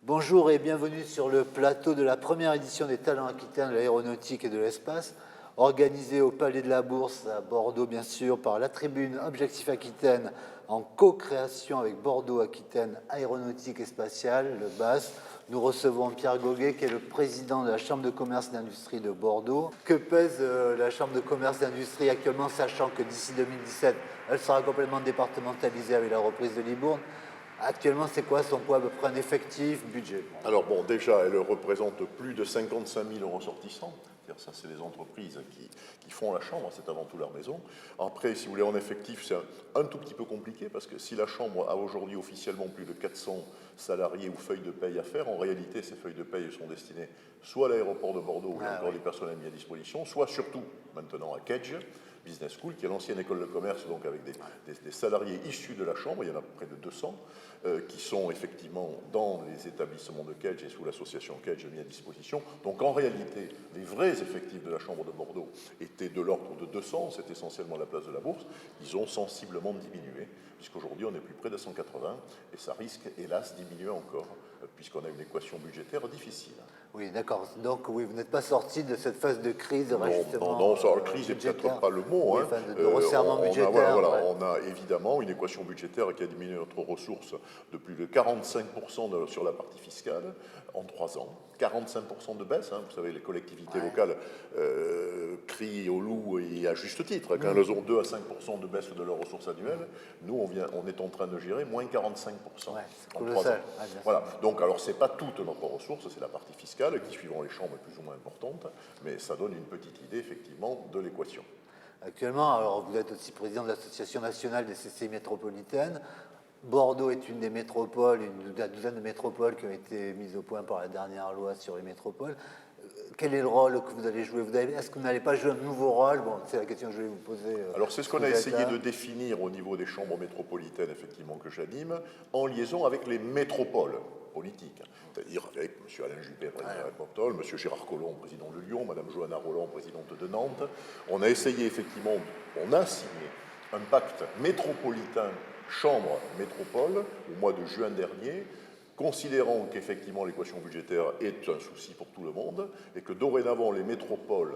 Bonjour et bienvenue sur le plateau de la première édition des Talents Aquitains de l'aéronautique et de l'espace, organisée au Palais de la Bourse à Bordeaux, bien sûr, par la tribune Objectif Aquitaine en co-création avec Bordeaux Aquitaine Aéronautique et Spatiale, le BAS. Nous recevons Pierre Goguet, qui est le président de la Chambre de commerce et d'industrie de Bordeaux. Que pèse la Chambre de commerce et d'industrie actuellement, sachant que d'ici 2017, elle sera complètement départementalisée avec la reprise de Libourne? Actuellement, c'est quoi son poids, à peu près un effectif, budget? Alors bon, déjà, elle représente plus de 55 000 ressortissants. Ça, c'est les entreprises qui font la Chambre, c'est avant tout leur maison. Après, si vous voulez, en effectif, c'est un tout petit peu compliqué, parce que si la Chambre a aujourd'hui officiellement plus de 400 salariés ou feuilles de paye à faire, en réalité, ces feuilles de paye sont destinées soit à l'aéroport de Bordeaux, où il y a encore des personnels mis à disposition, soit surtout maintenant à Kedge Business School, qui est l'ancienne école de commerce, donc avec des salariés issus de la Chambre, il y en a près de 200, qui sont effectivement dans les établissements de Kedge et sous l'association Kedge mis à disposition. Donc en réalité, les vrais effectifs de la Chambre de Bordeaux étaient de l'ordre de 200, c'est essentiellement la place de la Bourse. Ils ont sensiblement diminué, puisqu'aujourd'hui on est plus près de 180, et ça risque hélas de diminuer encore, puisqu'on a une équation budgétaire difficile. Oui, d'accord. Donc, oui, vous n'êtes pas sorti de cette phase de crise, de rajustement non, la crise n'est peut-être pas le mot. Oui, hein. de resserrement budgétaire. On a évidemment une équation budgétaire qui a diminué notre ressource de plus de 45% sur la partie fiscale en 3 ans. 45% de baisse, hein. Vous savez, les collectivités locales crient au loup et à juste titre. Quand elles ont 2 à 5% de baisse de leurs ressources annuelles, nous, on est en train de gérer moins 45% en 3 ans. Voilà. Donc, alors, ce n'est pas toute notre ressource, c'est la partie fiscale qui, suivant les chambres, est plus ou moins importante, mais ça donne une petite idée, effectivement, de l'équation. Actuellement, alors vous êtes aussi président de l'Association nationale des CCI métropolitaines. Bordeaux est une des métropoles, une douzaine de métropoles qui ont été mises au point par la dernière loi sur les métropoles. Quel est le rôle que vous allez jouer? Est-ce que vous n'allez pas jouer un nouveau rôle? Bon, c'est la question que je vais vous poser. Alors c'est ce qu'on a essayé de définir au niveau des chambres métropolitaines, effectivement, que j'anime, en liaison avec les métropoles politiques. C'est-à-dire avec M. Alain Juppé, président de la métropole, M. Gérard Collomb, président de Lyon, Mme Johanna Roland, présidente de Nantes. On a essayé, effectivement, on a signé un pacte métropolitain chambre-métropole au mois de juin dernier, considérant qu'effectivement l'équation budgétaire est un souci pour tout le monde et que dorénavant les métropoles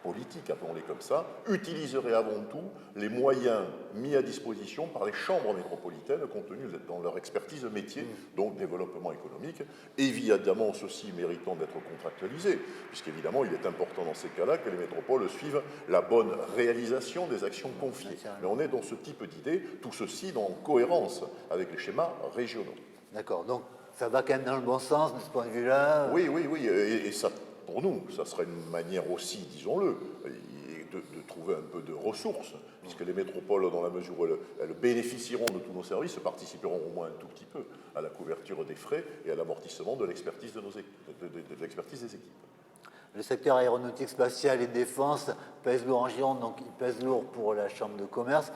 politiques, appelons-les comme ça, utiliseraient avant tout les moyens mis à disposition par les chambres métropolitaines compte tenu dans leur expertise métier, donc développement économique, évidemment ceci méritant d'être contractualisé, puisqu'évidemment il est important dans ces cas-là que les métropoles suivent la bonne réalisation des actions confiées. Mais on est dans ce type d'idée, tout ceci en cohérence avec les schémas régionaux. D'accord, donc ça va quand même dans le bon sens de ce point de vue-là. Oui, et ça, pour nous, ça serait une manière aussi, disons-le, de trouver un peu de ressources, puisque les métropoles, dans la mesure où elles bénéficieront de tous nos services, participeront au moins un tout petit peu à la couverture des frais et à l'amortissement de l'expertise de l'expertise des équipes. Le secteur aéronautique, spatial et défense pèse lourd en Gironde, donc il pèse lourd pour la Chambre de commerce.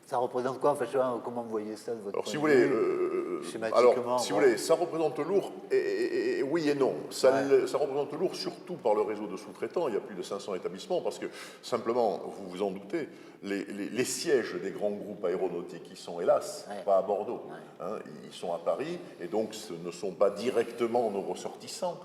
Ça représente quoi? Enfin, je sais pas, comment vous voyez ça de votre point de vue, schématiquement? Si vous voulez, ça représente lourd, et oui et non. Ça représente lourd surtout par le réseau de sous-traitants. Il y a plus de 500 établissements, parce que, simplement, vous vous en doutez, les sièges des grands groupes aéronautiques, ils sont, hélas, pas à Bordeaux. Hein, ils sont à Paris, et donc ce ne sont pas directement nos ressortissants,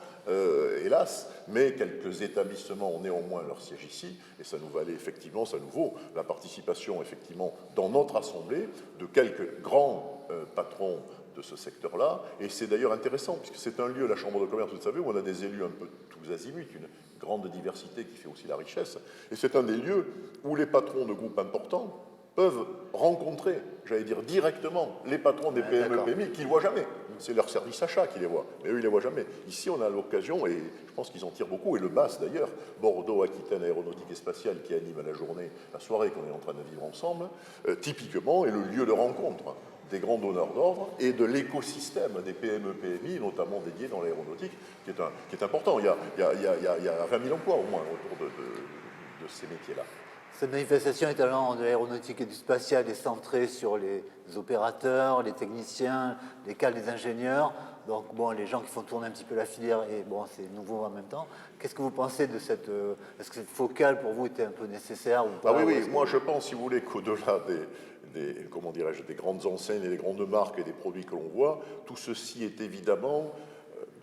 hélas, mais quelques établissements ont néanmoins leur siège ici, et ça nous valait effectivement, ça nous vaut la participation, effectivement, dans notre assemblée de quelques grands patrons de ce secteur-là, et c'est d'ailleurs intéressant, puisque c'est un lieu, la Chambre de commerce, vous le savez, où on a des élus un peu tous azimuts, une grande diversité qui fait aussi la richesse, et c'est un des lieux où les patrons de groupes importants peuvent rencontrer, j'allais dire directement, les patrons des PME, PMI, qu'ils ne voient jamais. C'est leur service achat qui les voit, mais eux, ils ne les voient jamais. Ici, on a l'occasion, et je pense qu'ils en tirent beaucoup, et le BAS d'ailleurs, Bordeaux Aquitaine Aéronautique et Spatiale, qui anime la journée, la soirée qu'on est en train de vivre ensemble, typiquement est le lieu de rencontre des grands donneurs d'ordre et de l'écosystème des PME, PMI, notamment dédiés dans l'aéronautique, qui est important. Il y a 20 000 emplois au moins autour de ces métiers-là. Cette manifestation étalon de l'aéronautique et du spatial est centrée sur les opérateurs, les techniciens, les cadres, les ingénieurs. Donc, bon, les gens qui font tourner un petit peu la filière, et bon, c'est nouveau en même temps. Qu'est-ce que vous pensez de cette... Est-ce que cette focale, pour vous, était un peu nécessaire ou pas? Oui, moi je pense, si vous voulez, qu'au-delà comment dirais-je, des grandes enseignes et des grandes marques et des produits que l'on voit, tout ceci est évidemment,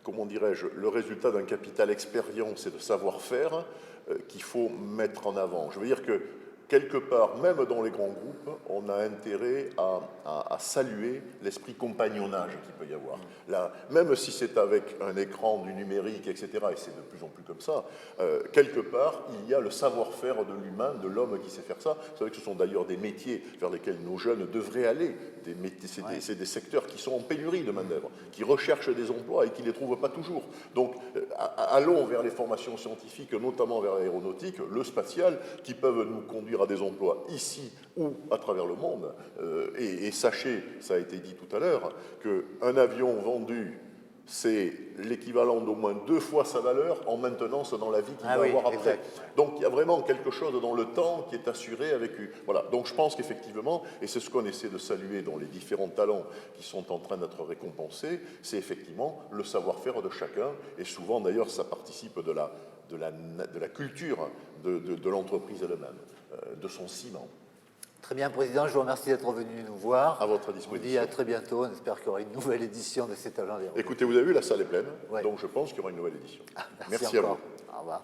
comment dirais-je, le résultat d'un capital expérience et de savoir-faire qu'il faut mettre en avant. Je veux dire que, quelque part, même dans les grands groupes, on a intérêt à saluer l'esprit compagnonnage qu'il peut y avoir. Là, même si c'est avec un écran, du numérique, etc., et c'est de plus en plus comme ça, quelque part, il y a le savoir-faire de l'humain, de l'homme qui sait faire ça. Vous savez que ce sont d'ailleurs des métiers vers lesquels nos jeunes devraient aller. C'est des secteurs qui sont en pénurie de main-d'œuvre, qui recherchent des emplois et qui ne les trouvent pas toujours. Donc, allons vers les formations scientifiques, notamment vers l'aéronautique, le spatial, qui peuvent nous conduire à des emplois ici ou à travers le monde. Et sachez, ça a été dit tout à l'heure, qu'un avion vendu, c'est l'équivalent d'au moins 2 fois sa valeur en maintenance dans la vie qu'il va avoir après. Exact. Donc il y a vraiment quelque chose dans le temps qui est assuré avec lui. Voilà. Donc je pense qu'effectivement, et c'est ce qu'on essaie de saluer dans les différents talents qui sont en train d'être récompensés, c'est effectivement le savoir-faire de chacun. Et souvent d'ailleurs, ça participe de la culture de l'entreprise elle-même, de son ciment. Très bien, Président, je vous remercie d'être venu nous voir. À votre Je vous disposition. dis à très bientôt. On espère qu'il y aura une nouvelle édition de ces talents. Écoutez, vous avez vu, la salle est pleine, Ouais. donc je pense qu'il y aura une nouvelle édition. Merci à encore. vous. Au revoir.